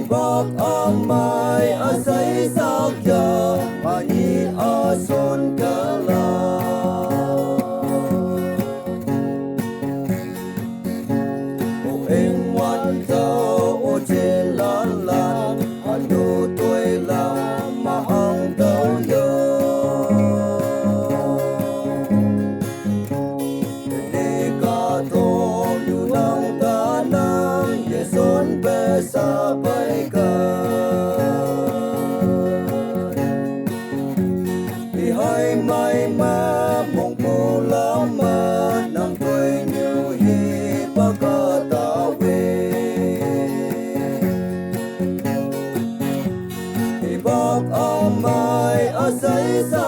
Bak amai asai sakya Pani ason kala O eng wan tao o trên lan lan Ando tuổi lam mà hang tao yo Để cả thô nhu nang ta nang Để son bè sa bay ca hai mai ma mong cô lắm mà năm tuổi nhiều hi ba ca ta về thì bác ông mai ở xây xa